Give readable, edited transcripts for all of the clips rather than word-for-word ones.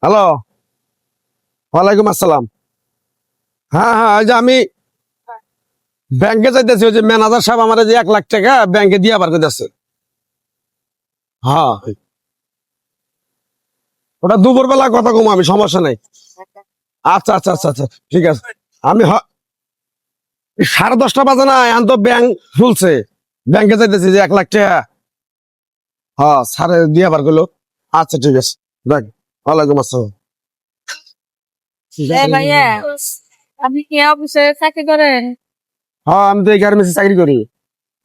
Hello, ওয়ালাইকুম আসসালাম। হ্যাঁ হ্যাঁ, ওই যে আমি ব্যাংকে যাইতেছি, ওই যে ম্যানেজার সাহেব আমার যে 1 লাখ টাকা ব্যাংকে দিয়ে আবার করতেছে। হ্যাঁ, ওটা দুপুর বেলা কথা কম, আমি সমস্যা নাই। আচ্ছা আচ্ছা আচ্ছা আচ্ছা, ঠিক আছে। আমি 10:30 বাজে না, এখন তো ব্যাংক খুলছে। ব্যাংকে যাইতেছি যে 1 লাখ টাকা। হ্যাঁ, স্যারে দিয়ে আবার গেলো। আচ্ছা ঠিক আছে, দেখ। ওয়ালাইকুম আসসালাম। ভাইয়া, আপনি কি অফিসে চাকরি করেন? হ্যাঁ, আমি তো এই গার্মেন্টসে চাকরি করি।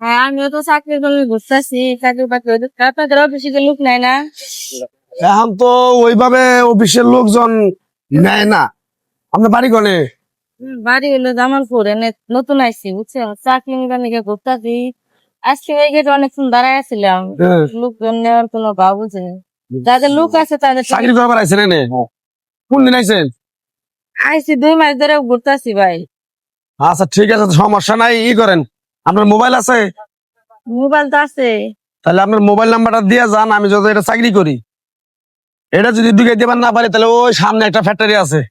হ্যাঁ, আমিও তো চাকরি করে ঘুরতেছি, চাকরি বাকরি আপনাদের অফিসে কি লোক নাই না? এখন তো ওইভাবে অফিসের লোকজন নেয় না। আপনার বাড়ি কোনে? বাড়ি হলো জামালপুর, এনে নতুন আইসি বুঝছেন, চাকরি নিবার নিকে ঘুরতেছি। আজকে এই গেটে অনেকক্ষণ দাঁড়ায় আছিলাম, হ্যাঁ। লোকজন নেওয়ার কোনো ভাব বুঝে যাদের লোক আছে তাদের চাকরি করবার আইছেন এনে? কোন দিন আইছেন? আইসি 2 মাস ধরে ঘুরতেছি ভাই। আচ্ছা ঠিক আছে, সমস্যা নাই। ই করেন, আপনার মোবাইল আছে? মোবাইল তো আছে। তাহলে আপনার মোবাইল নাম্বারটা দিয়ে যান, আমি যত এটা চাকরি করি। এটা যদি ঢুকাই দিবার না পারি, তাহলে ওই সামনে একটা ফ্যাক্টরি আছে,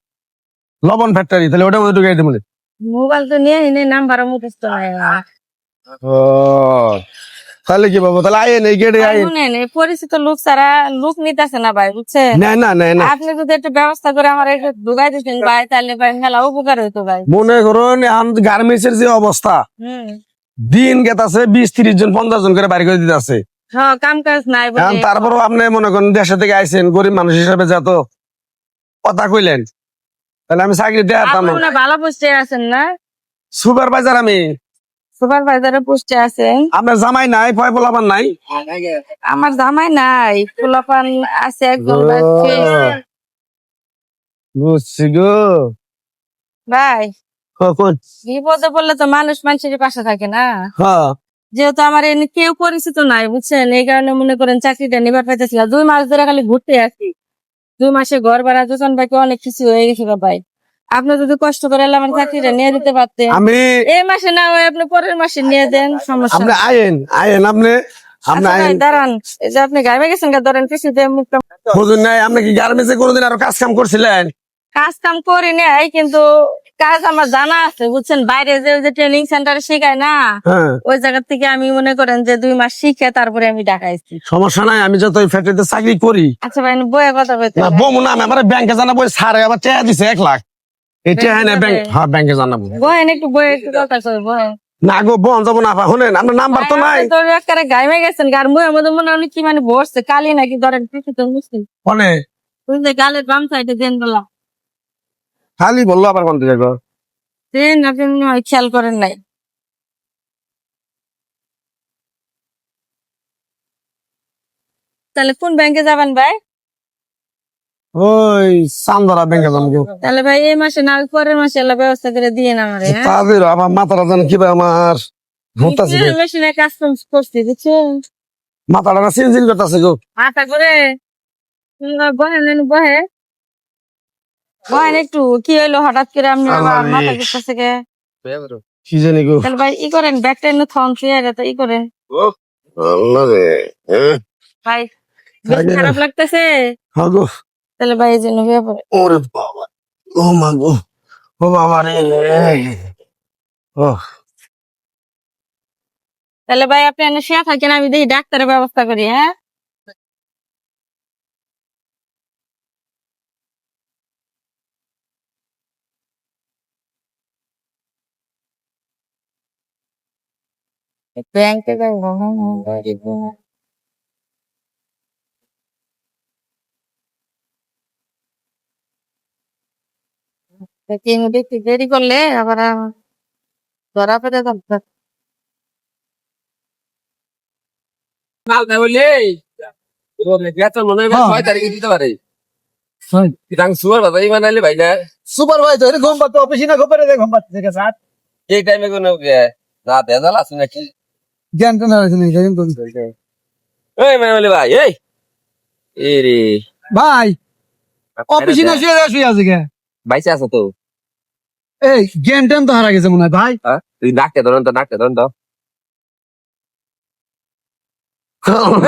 লবণ ফ্যাক্টরি, তাহলে ওটার মধ্যে ঢুকাই দেবো। মোবাইল তো নিয়ে এনে নাম্বার মুখস্থ নাই আমার। ও, তাহলে কি পাবো? তাহলে আইন, এই গেটে আইন। শুনেন, এই পরিচিত লোক ছাড়া লোক নিতেছে না ভাই বুঝছেন। নেয় না, নেয় না। আপনি যদি একটা ব্যবস্থা করে আমার একটু ঢুকাই দিতেন ভাই, তাহলে ভাই মেলা উপকার হইতো ভাই। মনে করুন এখন গার্মেন্টস এর যে অবস্থা, হম। দিন গেতাছে 20-30 জন 50 জন করে বাড়ি করে দিতেছে। হ্যাঁ, কাম কাজ নাই এখন বলে। তারপরও আপনি মনে করেন দেশে থেকে আইছেন, গরিব মানুষ হিসাবে যত কথা কইলেন, তাহলে আমি চাকরি দেখাতাম আপনি না। মনে হয় ভালো পোস্টে আছেন না? সুপারভাইজার আমি। সুপারভাইজারের পোস্টে আছেন? আপনার জামাই নাই, ভয় পোলাপান নাই? আমার জামাই নাই, পোলাপান আছে একজন ভাই। বুঝছি গো। ভাই, কখন? বিপদে পড়লে তো মানুষ মানুষের পাশে থাকে না। হ্যাঁ। যেহেতু আমার এনে কেউ পরিচিত নাই বুঝছেন, এই কারণে মনে করেন চাকরিটা নিবার পাইতেছি না। 2 মাস ধরে খালি ঘুরতে আসি। 2 মাসে ঘর ভাড়া দোকান বাকি অনেক কিছু হয়ে গেছে গো ভাই। আপনি যদি কষ্ট করে আমার চাকরিটা নিয়ে দিতে পারতেন। আমি এই মাসে না হয় আপনি পরের মাসে নিয়ে দেন, সমস্যা আপনি নেই। আইন আইন আপনি আপনি আচ্ছা ভাই আইন। দাঁড়ান, এই যে আপনি গাইবে গেছেন গা, ধরেন কিছুতে মুখটা। হুজুর নাই, আপনি কি গার্মেন্টসে কোনোদিন আরো কাজ কাম করছিলেন? কাজ কাম করি নাই, কিন্তু কাজ আমার জানা আছে বুঝছেন। বাইরে যে ওই যে ট্রেনিং সেন্টারে শেখায় না, হ্যাঁ, ওই জায়গা থেকে আমি মনে করেন যে 2 মাস শিখে তারপরে আমি ঢাকাইছি। সমস্যা নাই, আমি যত ওই ফ্যাক্টরিতে চাকরি করি। আচ্ছা ভাই, বয়ে কথা কইতে না বমু না, আমি আমার ব্যাংকে জানাবো, স্যার আবার টাকা দিছে 1 লাখ। এই টাকা না ব্যাংক, হ্যাঁ ব্যাংকে জানাবো। বহেন একটু, বয়ে একটু কথা কই, বহেন। না গো, বন যাবো না। শুনেন, আপনার নাম্বার তো নাই। গাইমে গেছেন গার মুয়ের মধ্যে মনে হয় কি মানে বসছে কালি নাকি ধরেন কিছু তো মুসলিম। ফোনে বুঝলে গালের বাম সাইডে দেন বলা খালি বললো, আবার কোন দিকে গো? দেন, আপনি মনে হয় খেয়াল করেন নাই। তাহলে কোন ব্যাংকে যাবেন ভাই? ওই চান্দরা ব্যাংকে যাবো। তাহলে ভাই এই মাসে না ওই পরের মাসে এলা ব্যবস্থা করে দিয়ে না আমারে, হ্যাঁ? তাদের আমার মাথাটা যেন কিবা আমার ঘুরতাছে গো। মেশিনে কাজ কাম করছি বুঝছেন, মাথাটা না চিনচিন করতেছে গো। মাথা করে বহেন, বহে বহেন একটু। কি হইলো হঠাৎ করে আপনি আবার আল্লাহ রে। মাথা ঘুরতেছে কে? কি জানি গো। তাহলে ভাই ই করেন, ব্যাগটা এনে থন শুয়ে তো ই করেন আল্লাহ রে। ভাই। বেশি খারাপ লাগতেছে? হ্যাঁ গো। তাহলে ভাই এই জন্য হয়ে পড়ে। ওরে বাবা, ও মা গো, ও বাবা রে। ও তাহলে ভাই আপনি এনে শুয়ে থাকেন, আমি দেখি ডাক্তারের ব্যবস্থা করি, হ্যাঁ? ব্যাংকে যাবো। একটু দেরি করলে আবার ধরা পেতে থাকবে। মালদা বললে বেতন মনে হয় 6 তারিখে দিতে পারে। সুয়ার কথা ইমান আইলে ভাই না সুপারভাইজার ঘুম পাচ্ছে অফিসে না ঘুমারে ঘুম পাচ্ছে স্যার এই টাইমে কোনো না ভেজাল আছে নাকি? জ্ঞান টান আছে নাকি জানেন তো এই মানে বলে ভাই এই এ রে ভাই অফিসে না শুয়ে আছে কে বাইসে আছো তো? এই জ্ঞান টান তো হারা গেছে মনে হয় ভাই হ্যাঁ? তুই ডাকতে ধরেন তো, ডাকতে ধরেন তো।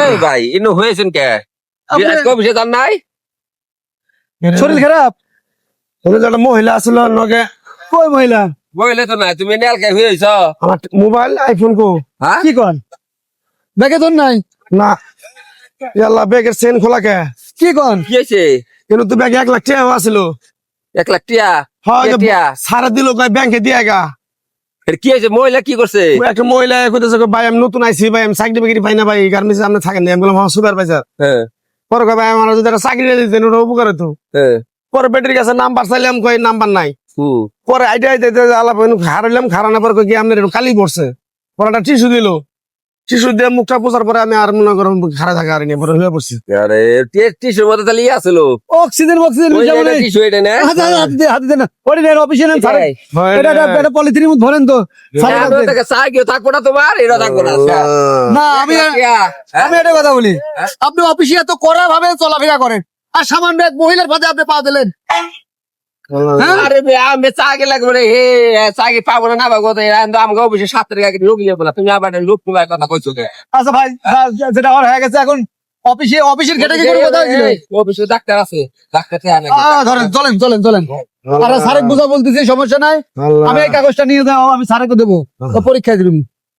এই ভাই ইনু হয়েছেন কে? আপনি- আজকে অফিসে যান নাই? শরীর খারাপ? ওখানে যে একটা মহিলা আসলো নগে কই মহিলা? বইলে তো নাই তুমি নেলকে হয়েছ আমার মোবাইল আইফোন কো হ্যাঁ কি কন? ব্যাগে তোর নাই? না ইয়াল্লা ব্যাগের চেন খোলা কে কি কন? কি হয়েছে কিন্তু তো ব্যাগে 1 লাখ টাকা আসলো 1 লাখ টিয়া হ্যাঁ কে টিয়া? সারা দিল কয় ব্যাংকে দিয়ে গা এর কি হয়েছে মহিলা কি করছে একটা মহিলা কইতেছে ভাই আমি নতুন আইছি ভাই আমি চাকরি বাকরি পাই না ভাই গার্মেন্টস আপনি থাকেন না আমি বললাম হ্যাঁ সুপারভাইজার হ্যাঁ পরে কয় ভাই আমার যদি একটা চাকরি দিতেন ওটা উপকার হতো হ্যাঁ পরে ব্যাটারির কাছে নাম্বার চাইলাম কই নাম্বার নাই হুম পরে আইডিয়া আলাপ হারাইলাম খারানোর পর কি আপনার কালি পড়ছে পরে একটা টিস্যু দিল টিস্যু দিয়ে মুখটা পোছার পরে আমি আর মনে করেন খারা থাকা আর নিয়ে পরে হয়ে পড়ছি আরে টিসুর মধ্যে তাহলে আসলো অক্সিজেন টিসু এটা না হাতে দেন ওরে নেন অফিসে নেন স্যার। এটা পলিথিনের মধ্যে ভরেন তো স্যার, এটা দেন। চা কেউ থাকবো না তোমার এটা থাকবো না না আমি আমি একটা কথা বলি, আপনি অফিসে এত কড়া ভাবে চলাফেরা করেন আর সামান্য এক মহিলার ফাঁদে আপনি পা দিলেন। হ্যাঁ? আরে আমি চা গে লাগবো রে হে চা গে পাবো না না পাবো আমাকে অফিসে 7 তারিখ আগে লোক নিয়ে বলা তুমি আবার লোক তোমার কথা কইছো কে আচ্ছা ভাই, যেটা আমার হয়ে গেছে এখন অফিসের ঘেটে কি করে কথা হয়েছিল? অফিসে ডাক্তার আছে ডাক্তার ধরেন চলেন চলেন চলেন। আর স্যারের বুঝা বলতেছি সমস্যা নাই, আমি এই কাগজটা নিয়ে যাও আমি স্যারকে দেবো, ও পরীক্ষা দিবি।